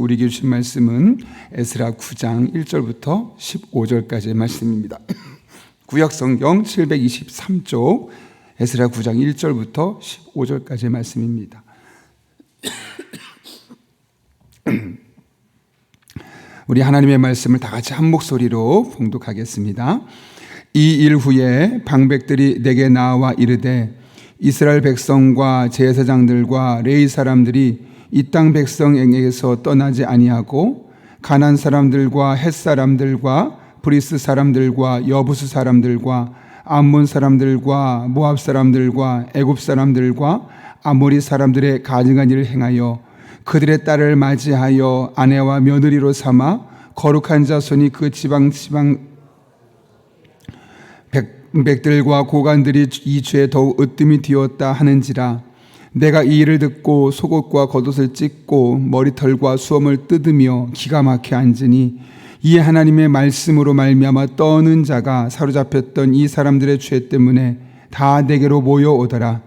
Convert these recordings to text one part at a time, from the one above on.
우리에게 주신 말씀은 에스라 9장 1절부터 15절까지의 말씀입니다. 구약성경 723쪽 에스라 9장 1절부터 15절까지의 말씀입니다. 우리 하나님의 말씀을 다 같이 한 목소리로 봉독하겠습니다. 이 일 후에 방백들이 내게 나와 이르되 이스라엘 백성과 제사장들과 레위 사람들이 이 땅 백성에게서 떠나지 아니하고 가나안 사람들과 헷 사람들과 브리스 사람들과 여부스 사람들과 암몬 사람들과 모압 사람들과 애굽 사람들과 아모리 사람들의 가증한 일을 행하여 그들의 딸을 맞이하여 아내와 며느리로 삼아 거룩한 자손이 그 지방 백들과 고관들이 이 죄에 더욱 으뜸이 되었다 하는지라. 내가 이 일을 듣고 속옷과 겉옷을 찢고 머리털과 수염을 뜯으며 기가 막혀 앉으니 이 하나님의 말씀으로 말미암아 떠는 자가 사로잡혔던 이 사람들의 죄 때문에 다 내게로 모여오더라.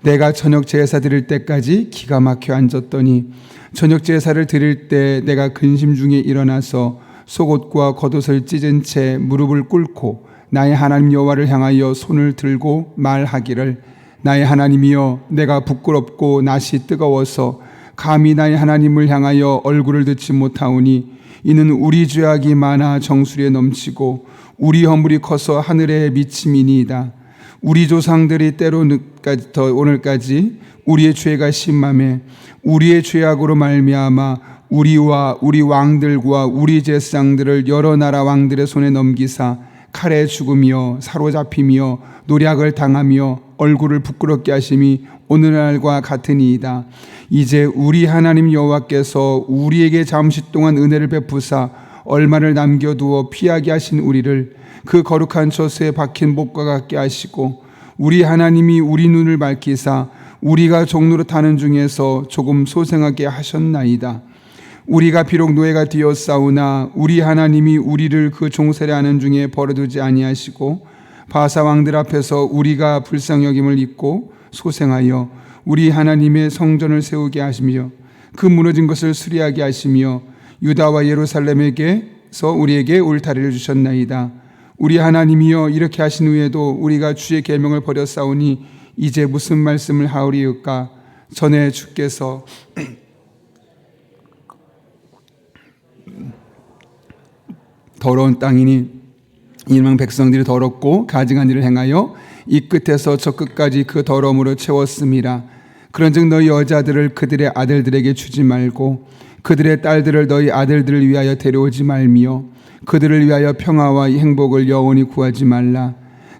내가 저녁 제사 드릴 때까지 기가 막혀 앉았더니 저녁 제사를 드릴 때 내가 근심 중에 일어나서 속옷과 겉옷을 찢은 채 무릎을 꿇고 나의 하나님 여호와를 향하여 손을 들고 말하기를 나의 하나님이여, 내가 부끄럽고 낯이 뜨거워서 감히 나의 하나님을 향하여 얼굴을 듣지 못하오니 이는 우리 죄악이 많아 정수리에 넘치고 우리 허물이 커서 하늘에 미침이니이다. 우리 조상들이 때로 오늘까지 우리의 죄가 심함에 우리의 죄악으로 말미암아 우리와 우리 왕들과 우리 제사장들을 여러 나라 왕들의 손에 넘기사 칼에 죽으며 사로잡히며 노략을 당하며 얼굴을 부끄럽게 하심이 오늘날과 같으니이다. 이제 우리 하나님 여호와께서 우리에게 잠시 동안 은혜를 베푸사 얼마를 남겨두어 피하게 하신 우리를 그 거룩한 처소에 박힌 목과 같게 하시고 우리 하나님이 우리 눈을 밝히사 우리가 종로로 타는 중에서 조금 소생하게 하셨나이다. 우리가 비록 노예가 되었사오나 우리 하나님이 우리를 그 종세례하는 중에 버려두지 아니하시고 바사 왕들 앞에서 우리가 불쌍히 여김을 입고 소생하여 우리 하나님의 성전을 세우게 하시며 그 무너진 것을 수리하게 하시며 유다와 예루살렘에게서 우리에게 울타리를 주셨나이다. 우리 하나님이여, 이렇게 하신 후에도 우리가 주의 계명을 버렸사오니 이제 무슨 말씀을 하오리이까? 전에 주께서 더러운 땅이니 이방 백성들이 더럽고 가증한 일을 행하여 이 끝에서 저 끝까지 그 더러움으로 채웠음이라. 그런즉 너희 여자들을 그들의 아들들에게 주지 말고 그들의 딸들을 너희 아들들을 위하여 데려오지 말며 그들을 위하여 평화와 행복을 영원히 구하지 말라.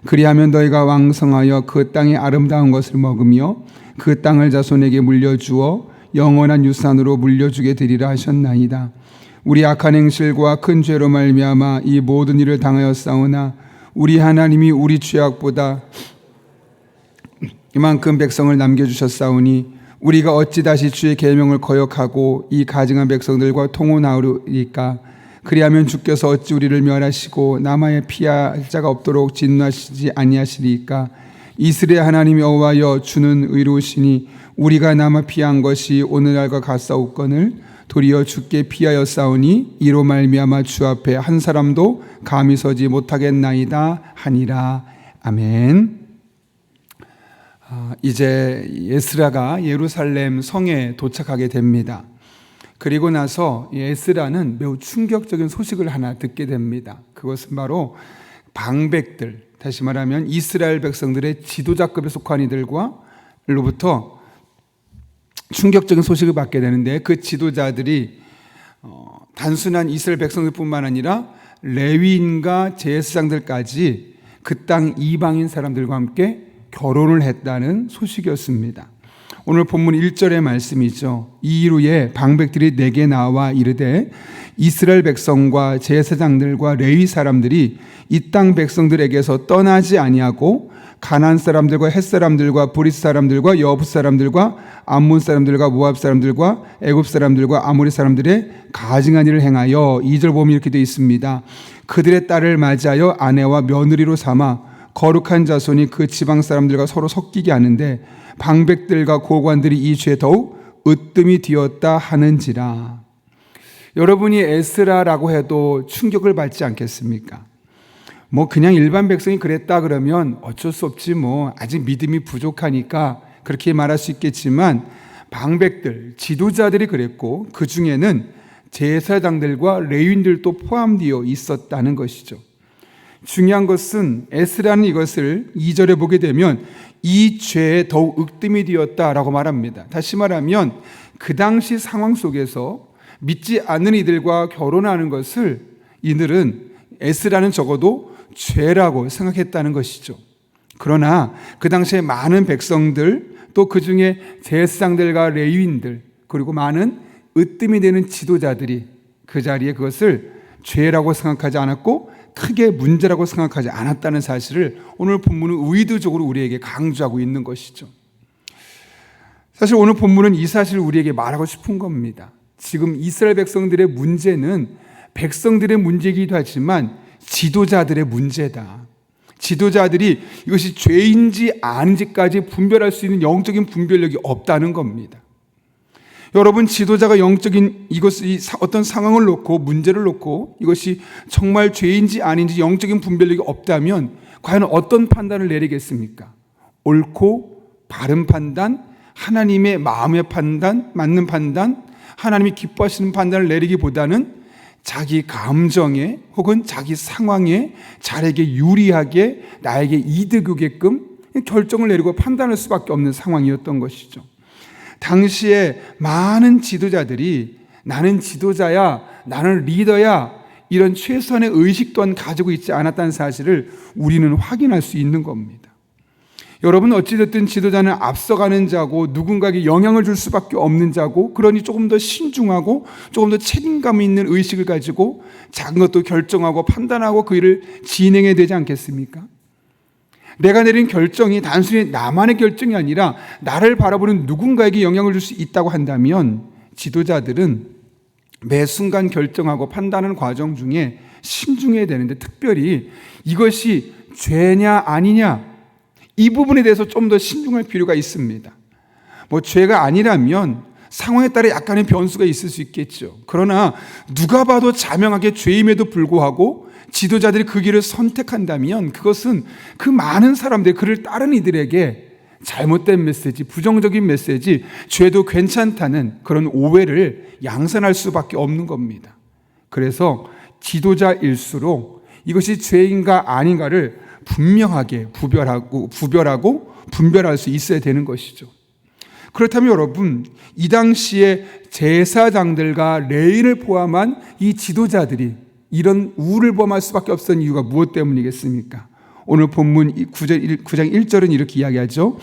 그리하면 너희가 왕성하여 그 땅의 아름다운 것을 먹으며 그 땅을 자손에게 물려주어 영원한 유산으로 물려주게 되리라 하셨나이다. 우리 악한 행실과 큰 죄로 말미암아 이 모든 일을 당하였사오나 우리 하나님이 우리 죄악보다 이만큼 백성을 남겨주셨사오니 우리가 어찌 다시 주의 계명을 거역하고 이 가증한 백성들과 통혼하오리까? 그리하면 주께서 어찌 우리를 멸하시고 남아에 피할 자가 없도록 진노하시지 아니하시리까? 이스라엘 하나님 여호와여, 주는 의로우시니 우리가 남아 피한 것이 오늘날과 같사옵거늘 도리어 주께 피하였사오니 이로 말미암아 주 앞에 한 사람도 감히 서지 못하겠나이다 하니라. 아멘. 이제 에스라가 예루살렘 성에 도착하게 됩니다. 그리고 나서 에스라는 매우 충격적인 소식을 하나 듣게 됩니다. 그것은 바로 방백들, 다시 말하면 이스라엘 백성들의 지도자급에 속한 이들과로부터 충격적인 소식을 받게 되는데, 그 지도자들이 단순한 이스라엘 백성들뿐만 아니라 레위인과 제사장들까지 그 땅 이방인 사람들과 함께 결혼을 했다는 소식이었습니다. 오늘 본문 1절의 말씀이죠. 이 일 후에 방백들이 내게 나와 이르되 이스라엘 백성과 제사장들과 레위 사람들이 이 땅 백성들에게서 떠나지 아니하고 가나안 사람들과 헷 사람들과 브리스 사람들과 여부 사람들과 암몬 사람들과 모압 사람들과 애굽 사람들과 아모리 사람들의 가증한 일을 행하여, 2절 보면 이렇게 되어 있습니다. 그들의 딸을 맞이하여 아내와 며느리로 삼아 거룩한 자손이 그 지방 사람들과 서로 섞이게 하는데 방백들과 고관들이 이 죄에 더욱 으뜸이 되었다 하는지라. 여러분이 에스라라고 해도 충격을 받지 않겠습니까? 그냥 일반 백성이 그랬다 그러면 어쩔 수 없지, 아직 믿음이 부족하니까 그렇게 말할 수 있겠지만, 방백들, 지도자들이 그랬고, 그 중에는 제사장들과 레위인들도 포함되어 있었다는 것이죠. 중요한 것은 에스라는 이것을 2절에 보게 되면 이 죄에 더욱 으뜸이 되었다라고 말합니다. 다시 말하면 그 당시 상황 속에서 믿지 않는 이들과 결혼하는 것을 이들은, 에스라는 적어도 죄라고 생각했다는 것이죠. 그러나 그 당시에 많은 백성들, 또 그 중에 제사장들과 레위인들, 그리고 많은 으뜸이 되는 지도자들이 그 자리에 그것을 죄라고 생각하지 않았고 크게 문제라고 생각하지 않았다는 사실을 오늘 본문은 의도적으로 우리에게 강조하고 있는 것이죠. 사실 오늘 본문은 이 사실을 우리에게 말하고 싶은 겁니다. 지금 이스라엘 백성들의 문제는 백성들의 문제이기도 하지만 지도자들의 문제다. 지도자들이 이것이 죄인지 아닌지까지 분별할 수 있는 영적인 분별력이 없다는 겁니다. 여러분, 지도자가 영적인 이것이 어떤 상황을 놓고 문제를 놓고 이것이 정말 죄인지 아닌지 영적인 분별력이 없다면 과연 어떤 판단을 내리겠습니까? 옳고 바른 판단, 하나님의 마음의 판단, 맞는 판단, 하나님이 기뻐하시는 판단을 내리기보다는 자기 감정에 혹은 자기 상황에 자에게 유리하게 나에게 이득 오게끔 결정을 내리고 판단할 수밖에 없는 상황이었던 것이죠. 당시에 많은 지도자들이 나는 지도자야, 나는 리더야, 이런 최선의 의식 또한 가지고 있지 않았다는 사실을 우리는 확인할 수 있는 겁니다. 여러분, 어찌됐든 지도자는 앞서가는 자고 누군가에게 영향을 줄 수밖에 없는 자고, 그러니 조금 더 신중하고 조금 더 책임감 있는 의식을 가지고 작은 것도 결정하고 판단하고 그 일을 진행해야 되지 않겠습니까? 내가 내린 결정이 단순히 나만의 결정이 아니라 나를 바라보는 누군가에게 영향을 줄 수 있다고 한다면 지도자들은 매 순간 결정하고 판단하는 과정 중에 신중해야 되는데, 특별히 이것이 죄냐 아니냐 이 부분에 대해서 좀 더 신중할 필요가 있습니다. 죄가 아니라면 상황에 따라 약간의 변수가 있을 수 있겠죠. 그러나 누가 봐도 자명하게 죄임에도 불구하고 지도자들이 그 길을 선택한다면 그것은 그 많은 사람들, 그를 따른 이들에게 잘못된 메시지, 부정적인 메시지, 죄도 괜찮다는 그런 오해를 양산할 수밖에 없는 겁니다. 그래서 지도자일수록 이것이 죄인가 아닌가를 분명하게 구별하고 분별할 수 있어야 되는 것이죠. 그렇다면 여러분, 이 당시에 제사장들과 레위인을 포함한 이 지도자들이 이런 우를 범할 수밖에 없었던 이유가 무엇 때문이겠습니까? 오늘 본문 9장 1절은 이렇게 이야기하죠.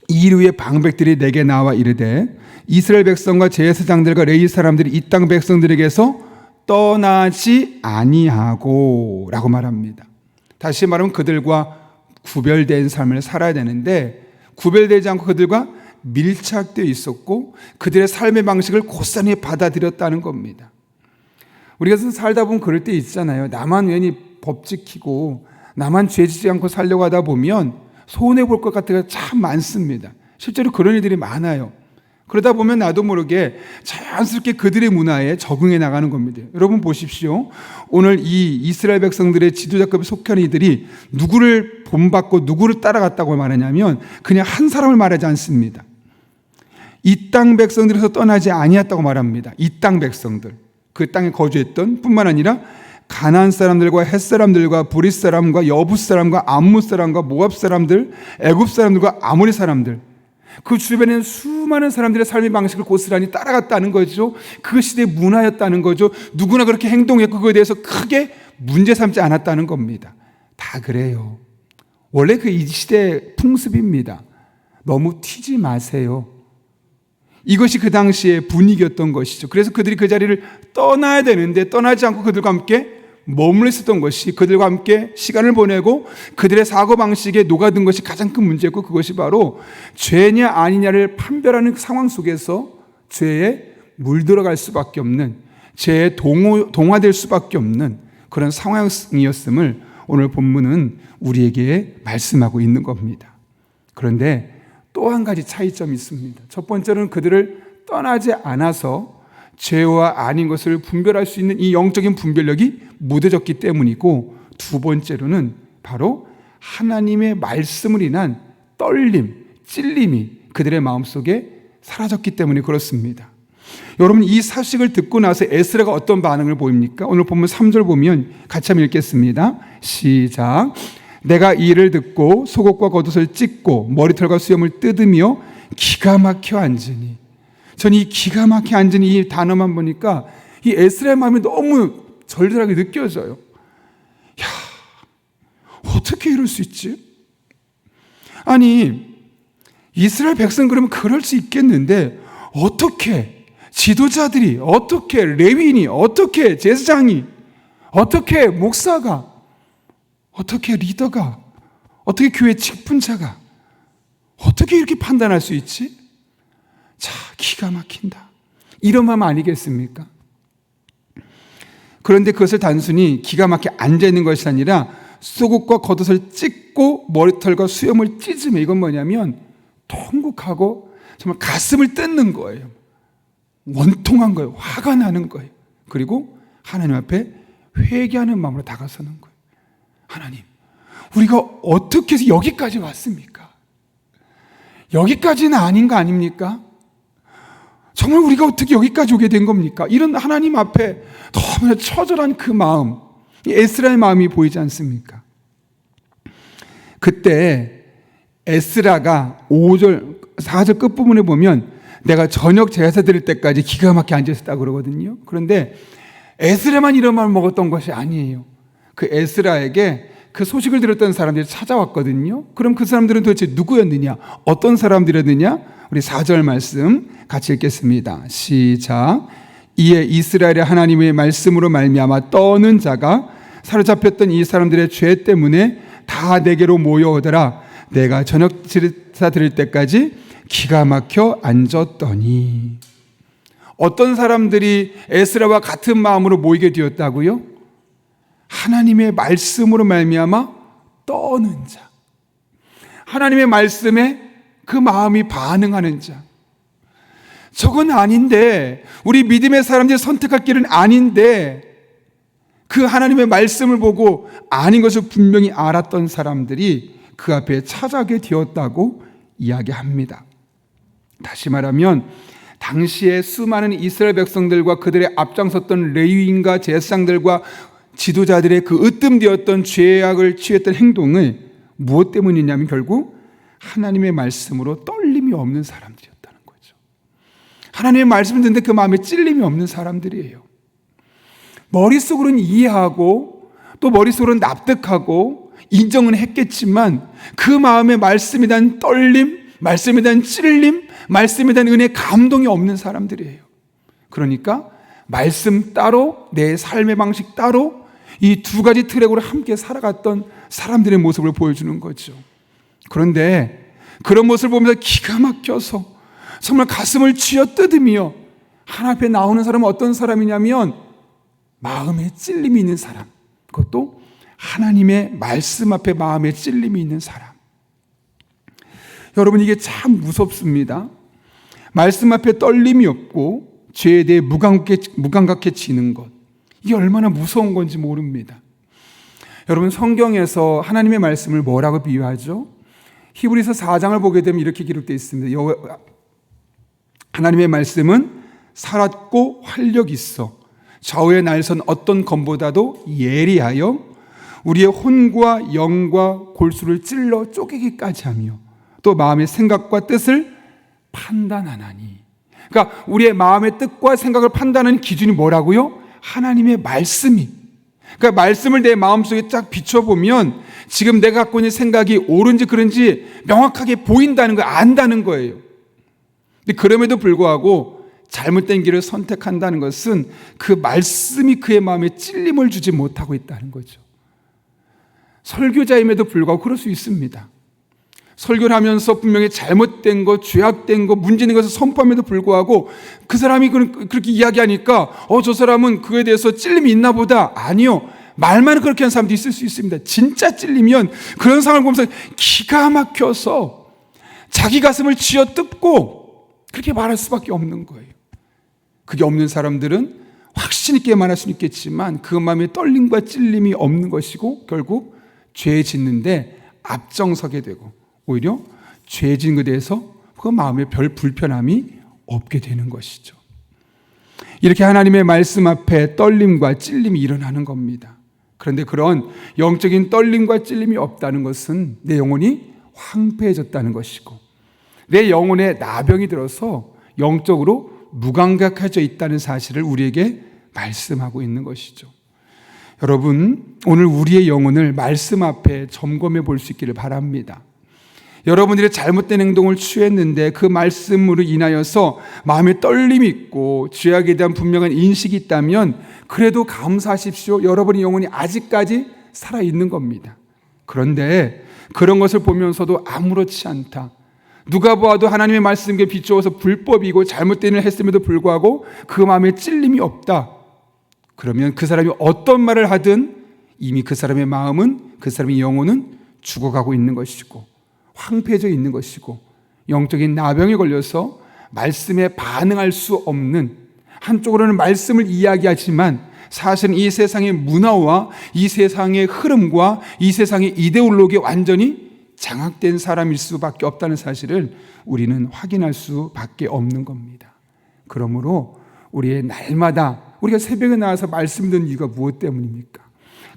이일 후에 방백들이 내게 나와 이르되 이스라엘 백성과 제사장들과 레위 사람들이 이 땅 백성들에게서 떠나지 아니하고 라고 말합니다. 다시 말하면 그들과 구별된 삶을 살아야 되는데 구별되지 않고 그들과 밀착되어 있었고 그들의 삶의 방식을 고스란히 받아들였다는 겁니다. 우리가 살다 보면 그럴 때 있잖아요. 나만 괜히 법 지키고 나만 죄 지지 않고 살려고 하다 보면 손해볼 것 같은 게 참 많습니다. 실제로 그런 일들이 많아요. 그러다 보면 나도 모르게 자연스럽게 그들의 문화에 적응해 나가는 겁니다. 여러분 보십시오. 오늘 이 이스라엘 백성들의 지도자급에 속한 이들이 누구를 본받고 누구를 따라갔다고 말하냐면 그냥 한 사람을 말하지 않습니다. 이 땅 백성들에서 떠나지 아니었다고 말합니다. 이 땅 백성들, 그 땅에 거주했던 뿐만 아니라 가나안 사람들과 헷 사람들과 브릿 사람과 여붓 사람과 암뭇 사람과 모압 사람들, 애굽 사람들과 아모리 사람들, 그 주변에는 수많은 사람들의 삶의 방식을 고스란히 따라갔다는 거죠. 그 시대의 문화였다는 거죠. 누구나 그렇게 행동했고 그거에 대해서 크게 문제 삼지 않았다는 겁니다. 다 그래요. 원래 그 이 시대의 풍습입니다. 너무 튀지 마세요. 이것이 그 당시의 분위기였던 것이죠. 그래서 그들이 그 자리를 떠나야 되는데 떠나지 않고 그들과 함께 머물러 있었던 것이, 그들과 함께 시간을 보내고 그들의 사고방식에 녹아든 것이 가장 큰 문제였고, 그것이 바로 죄냐 아니냐를 판별하는 상황 속에서 죄에 물들어갈 수밖에 없는, 죄에 동화될 수밖에 없는 그런 상황이었음을 오늘 본문은 우리에게 말씀하고 있는 겁니다. 그런데 또 한 가지 차이점이 있습니다. 첫 번째는 그들을 떠나지 않아서 죄와 아닌 것을 분별할 수 있는 이 영적인 분별력이 무뎌졌기 때문이고, 두 번째로는 바로 하나님의 말씀을 인한 떨림, 찔림이 그들의 마음속에 사라졌기 때문에 그렇습니다. 여러분, 이 사실을 듣고 나서 에스라가 어떤 반응을 보입니까? 오늘 본문 3절 보면 같이 한번 읽겠습니다. 시작. 내가 이 일을 듣고 속옷과 겉옷을 찢고 머리털과 수염을 뜯으며 기가 막혀 앉으니. 저는 이 기가 막혀 앉은 이 단어만 보니까 이 에스라의 마음이 너무 절절하게 느껴져요. 야, 어떻게 이럴 수 있지? 아니, 이스라엘 백성 그러면 그럴 수 있겠는데 어떻게 지도자들이, 어떻게 레위인이, 어떻게 제사장이, 어떻게 목사가, 어떻게 리더가, 어떻게 교회 직분자가 어떻게 이렇게 판단할 수 있지? 자, 기가 막힌다. 이런 마음 아니겠습니까? 그런데 그것을 단순히 기가 막혀 앉아있는 것이 아니라 속옷과 겉옷을 찢고 머리털과 수염을 찢으면 이건 뭐냐면 통곡하고 정말 가슴을 뜯는 거예요. 원통한 거예요. 화가 나는 거예요. 그리고 하나님 앞에 회개하는 마음으로 다가서는 거예요. 하나님, 우리가 어떻게 해서 여기까지 왔습니까? 여기까지는 아닌 거 아닙니까? 정말 우리가 어떻게 여기까지 오게 된 겁니까? 이런 하나님 앞에 너무나 처절한 그 마음, 이 에스라의 마음이 보이지 않습니까? 그때 에스라가 5절, 4절 끝부분에 보면 내가 저녁 제사 드릴 때까지 기가 막히게 앉아있었다고 그러거든요. 그런데 에스라만 이런 마음을 먹었던 것이 아니에요. 그 에스라에게 그 소식을 들었던 사람들이 찾아왔거든요. 그럼 그 사람들은 도대체 누구였느냐? 어떤 사람들이었느냐? 우리 4절 말씀 같이 읽겠습니다. 시작. 이에 이스라엘의 하나님의 말씀으로 말미암아 떠는 자가 사로잡혔던 이 사람들의 죄 때문에 다 내게로 모여오더라. 내가 저녁 제사 드릴 때까지 기가 막혀 앉았더니. 어떤 사람들이 에스라와 같은 마음으로 모이게 되었다고요? 하나님의 말씀으로 말미암아 떠는 자, 하나님의 말씀에 그 마음이 반응하는 자. 저건 아닌데, 우리 믿음의 사람들이 선택할 길은 아닌데, 그 하나님의 말씀을 보고 아닌 것을 분명히 알았던 사람들이 그 앞에 찾아오게 되었다고 이야기합니다. 다시 말하면 당시에 수많은 이스라엘 백성들과 그들의 앞장섰던 레위인과 제사장들과 지도자들의 그 으뜸되었던 죄악을 취했던 행동을 무엇 때문이냐면 결국 하나님의 말씀으로 떨림이 없는 사람들이었다는 거죠. 하나님의 말씀을 듣는데 그 마음에 찔림이 없는 사람들이에요. 머릿속으로는 이해하고 또 머릿속으로는 납득하고 인정은 했겠지만 그 마음에 말씀에 대한 떨림, 말씀에 대한 찔림, 말씀에 대한 은혜, 감동이 없는 사람들이에요. 그러니까 말씀 따로, 내 삶의 방식 따로, 이 두 가지 트랙으로 함께 살아갔던 사람들의 모습을 보여주는 거죠. 그런데 그런 모습을 보면서 기가 막혀서 정말 가슴을 쥐어뜯으며 하나님 앞에 나오는 사람은 어떤 사람이냐면 마음에 찔림이 있는 사람, 그것도 하나님의 말씀 앞에 마음에 찔림이 있는 사람. 여러분, 이게 참 무섭습니다. 말씀 앞에 떨림이 없고 죄에 대해 무감각해지는 것, 이게 얼마나 무서운 건지 모릅니다. 여러분, 성경에서 하나님의 말씀을 뭐라고 비유하죠? 히브리서 4장을 보게 되면 이렇게 기록되어 있습니다. 하나님의 말씀은 살았고 활력 있어 좌우의 날선 어떤 검보다도 예리하여 우리의 혼과 영과 골수를 찔러 쪼개기까지 하며 또 마음의 생각과 뜻을 판단하나니. 그러니까 우리의 마음의 뜻과 생각을 판단하는 기준이 뭐라고요? 하나님의 말씀이. 그러니까 말씀을 내 마음속에 쫙 비춰보면 지금 내가 갖고 있는 생각이 옳은지 그른지 명확하게 보인다는 거예요. 안다는 거예요. 근데 그럼에도 불구하고 잘못된 길을 선택한다는 것은 그 말씀이 그의 마음에 찔림을 주지 못하고 있다는 거죠. 설교자임에도 불구하고 그럴 수 있습니다. 설교를 하면서 분명히 잘못된 것, 죄악된 것, 문제된 것을 선포함에도 불구하고 그 사람이 그렇게 이야기하니까 저 사람은 그거에 대해서 찔림이 있나 보다. 아니요. 말만 그렇게 하는 사람도 있을 수 있습니다. 진짜 찔리면 그런 상황을 보면서 기가 막혀서 자기 가슴을 쥐어뜯고 그렇게 말할 수밖에 없는 거예요. 그게 없는 사람들은 확신 있게 말할 수는 있겠지만 그 마음에 떨림과 찔림이 없는 것이고 결국 죄 짓는데 앞장서게 되고 오히려 죄 짓는 것에 대해서 그 마음에 별 불편함이 없게 되는 것이죠. 이렇게 하나님의 말씀 앞에 떨림과 찔림이 일어나는 겁니다. 그런데 그런 영적인 떨림과 찔림이 없다는 것은 내 영혼이 황폐해졌다는 것이고 내 영혼에 나병이 들어서 영적으로 무감각해져 있다는 사실을 우리에게 말씀하고 있는 것이죠. 여러분, 오늘 우리의 영혼을 말씀 앞에 점검해 볼 수 있기를 바랍니다. 여러분들이 잘못된 행동을 취했는데 그 말씀으로 인하여서 마음에 떨림이 있고 죄악에 대한 분명한 인식이 있다면 그래도 감사하십시오. 여러분의 영혼이 아직까지 살아있는 겁니다. 그런데 그런 것을 보면서도 아무렇지 않다. 누가 보아도 하나님의 말씀에 비추어서 불법이고 잘못된 일을 했음에도 불구하고 그 마음에 찔림이 없다. 그러면 그 사람이 어떤 말을 하든 이미 그 사람의 마음은, 그 사람의 영혼은 죽어가고 있는 것이고 황폐해져 있는 것이고 영적인 나병에 걸려서 말씀에 반응할 수 없는, 한쪽으로는 말씀을 이야기하지만 사실은 이 세상의 문화와 이 세상의 흐름과 이 세상의 이데올로기에 완전히 장악된 사람일 수밖에 없다는 사실을 우리는 확인할 수밖에 없는 겁니다. 그러므로 우리의 날마다 우리가 새벽에 나와서 말씀 듣는 이유가 무엇 때문입니까?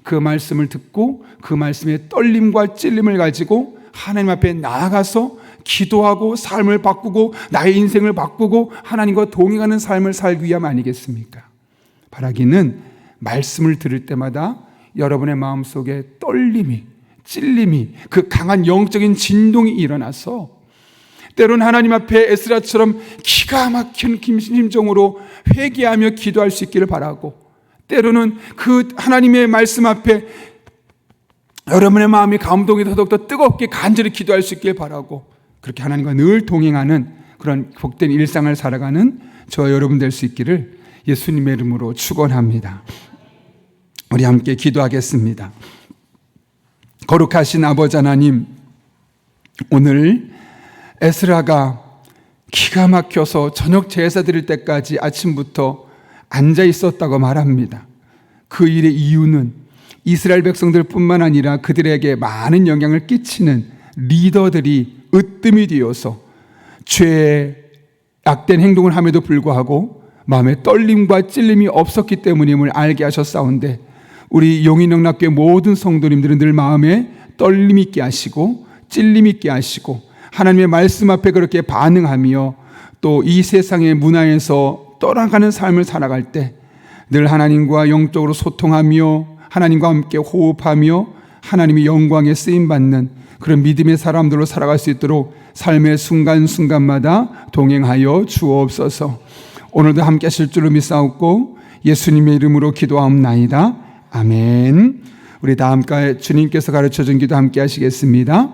그 말씀을 듣고 그 말씀의 떨림과 찔림을 가지고 하나님 앞에 나아가서 기도하고 삶을 바꾸고 나의 인생을 바꾸고 하나님과 동행하는 삶을 살기 위함 아니겠습니까? 바라기는 말씀을 들을 때마다 여러분의 마음속에 떨림이, 찔림이, 그 강한 영적인 진동이 일어나서 때로는 하나님 앞에 에스라처럼 기가 막힌 심정으로 회개하며 기도할 수 있기를 바라고, 때로는 그 하나님의 말씀 앞에 여러분의 마음이 감동이 더욱더 뜨겁게 간절히 기도할 수 있기를 바라고, 그렇게 하나님과 늘 동행하는 그런 복된 일상을 살아가는 저와 여러분 될 수 있기를 예수님의 이름으로 축원합니다. 우리 함께 기도하겠습니다. 거룩하신 아버지 하나님, 오늘 에스라가 기가 막혀서 저녁 제사 드릴 때까지 아침부터 앉아 있었다고 말합니다. 그 일의 이유는 이스라엘 백성들 뿐만 아니라 그들에게 많은 영향을 끼치는 리더들이 으뜸이 되어서 죄에 악된 행동을 함에도 불구하고 마음에 떨림과 찔림이 없었기 때문임을 알게 하셨사온데, 우리 용인영락교회 모든 성도님들은 늘 마음에 떨림 있게 하시고 찔림 있게 하시고 하나님의 말씀 앞에 그렇게 반응하며 또 이 세상의 문화에서 떠나가는 삶을 살아갈 때 늘 하나님과 영적으로 소통하며 하나님과 함께 호흡하며 하나님의 영광에 쓰임받는 그런 믿음의 사람들로 살아갈 수 있도록 삶의 순간순간마다 동행하여 주옵소서. 오늘도 함께 하실 줄로 믿사옵고 예수님의 이름으로 기도하옵나이다. 아멘. 우리 다 함께 주님께서 가르쳐준 기도 함께 하시겠습니다.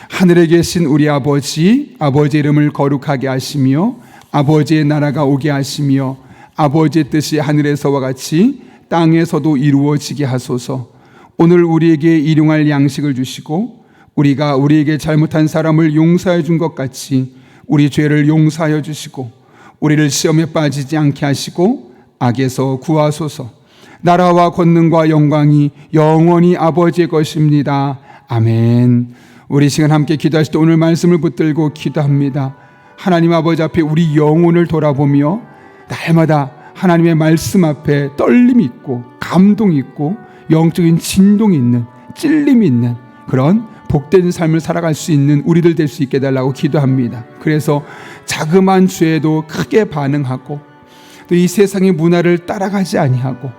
하늘에 계신 우리 아버지, 아버지의 이름을 거룩하게 하시며 아버지의 나라가 오게 하시며 아버지의 뜻이 하늘에서와 같이 땅에서도 이루어지게 하소서. 오늘 우리에게 일용할 양식을 주시고 우리가 우리에게 잘못한 사람을 용서해 준 것 같이 우리 죄를 용서하여 주시고 우리를 시험에 빠지지 않게 하시고 악에서 구하소서. 나라와 권능과 영광이 영원히 아버지의 것입니다. 아멘. 우리 시간 함께 기도하실 때 오늘 말씀을 붙들고 기도합니다. 하나님 아버지 앞에 우리 영혼을 돌아보며 날마다 하나님의 말씀 앞에 떨림이 있고 감동이 있고 영적인 진동이 있는, 찔림이 있는 그런 복된 삶을 살아갈 수 있는 우리들 될 수 있게 해달라고 기도합니다. 그래서 자그마한 죄에도 크게 반응하고 또 이 세상의 문화를 따라가지 아니하고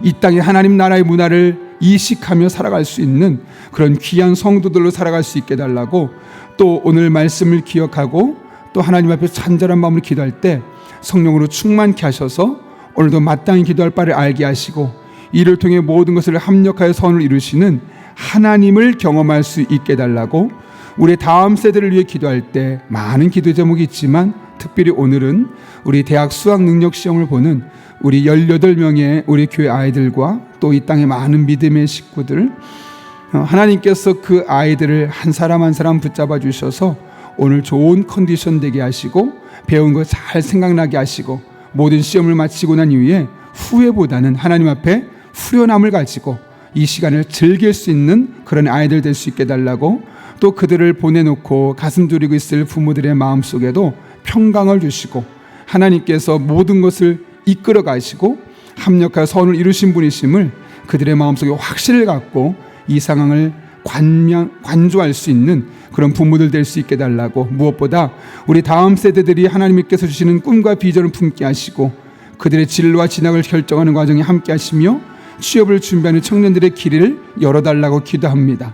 이 땅의 하나님 나라의 문화를 이식하며 살아갈 수 있는 그런 귀한 성도들로 살아갈 수 있게 해달라고, 또 오늘 말씀을 기억하고 또 하나님 앞에 간절한 마음으로 기도할 때 성령으로 충만케 하셔서 오늘도 마땅히 기도할 바를 알게 하시고 이를 통해 모든 것을 합력하여 선을 이루시는 하나님을 경험할 수 있게 해달라고, 우리 다음 세대를 위해 기도할 때 많은 기도 제목이 있지만 특별히 오늘은 우리 대학 수학 능력 시험을 보는 우리 18명의 우리 교회 아이들과 또 이 땅의 많은 믿음의 식구들, 하나님께서 그 아이들을 한 사람 한 사람 붙잡아 주셔서 오늘 좋은 컨디션 되게 하시고 배운 거 잘 생각나게 하시고 모든 시험을 마치고 난 이후에 후회보다는 하나님 앞에 후련함을 가지고 이 시간을 즐길 수 있는 그런 아이들 될 수 있게 해달라고, 또 그들을 보내놓고 가슴 졸이고 있을 부모들의 마음속에도 평강을 주시고 하나님께서 모든 것을 이끌어 가시고 합력하여 선을 이루신 분이심을 그들의 마음속에 확신을 갖고 이 상황을 관조할 수 있는 그런 부모들 될 수 있게 해달라고, 무엇보다 우리 다음 세대들이 하나님께서 주시는 꿈과 비전을 품게 하시고 그들의 진로와 진학을 결정하는 과정에 함께 하시며 취업을 준비하는 청년들의 길을 열어달라고 기도합니다.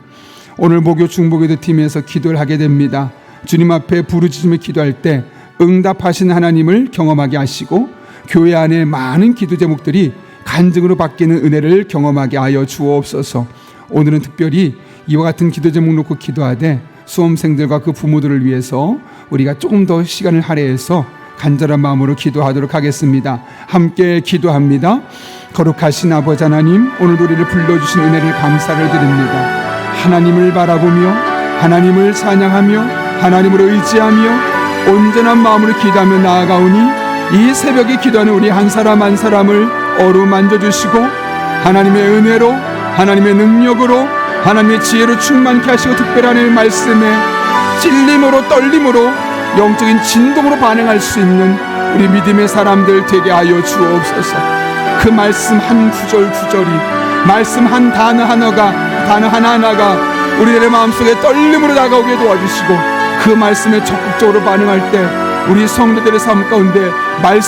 오늘 목요 중보기도 팀에서 기도를 하게 됩니다. 주님 앞에 부르짖으며 기도할 때 응답하신 하나님을 경험하게 하시고 교회 안에 많은 기도 제목들이 간증으로 바뀌는 은혜를 경험하게 하여 주옵소서. 오늘은 특별히 이와 같은 기도 제목 놓고 기도하되 수험생들과 그 부모들을 위해서 우리가 조금 더 시간을 할애해서 간절한 마음으로 기도하도록 하겠습니다. 함께 기도합니다. 거룩하신 아버지 하나님, 오늘 우리를 불러주신 은혜를 감사를 드립니다. 하나님을 바라보며 하나님을 찬양하며 하나님으로 의지하며 온전한 마음으로 기도하며 나아가오니 이 새벽에 기도하는 우리 한 사람 한 사람을 어루만져 주시고 하나님의 은혜로, 하나님의 능력으로, 하나님의 지혜로 충만케 하시고 특별한 의 말씀에 찔림으로 떨림으로 영적인 진동으로 반응할 수 있는 우리 믿음의 사람들 되게 하여 주옵소서. 그 말씀 한 구절 구절이, 말씀 한 단어 하나하나가 우리들의 마음속에 떨림으로 다가오게 도와주시고 그 말씀에 적극적으로 반응할 때 우리 성도들의 삶 가운데 말씀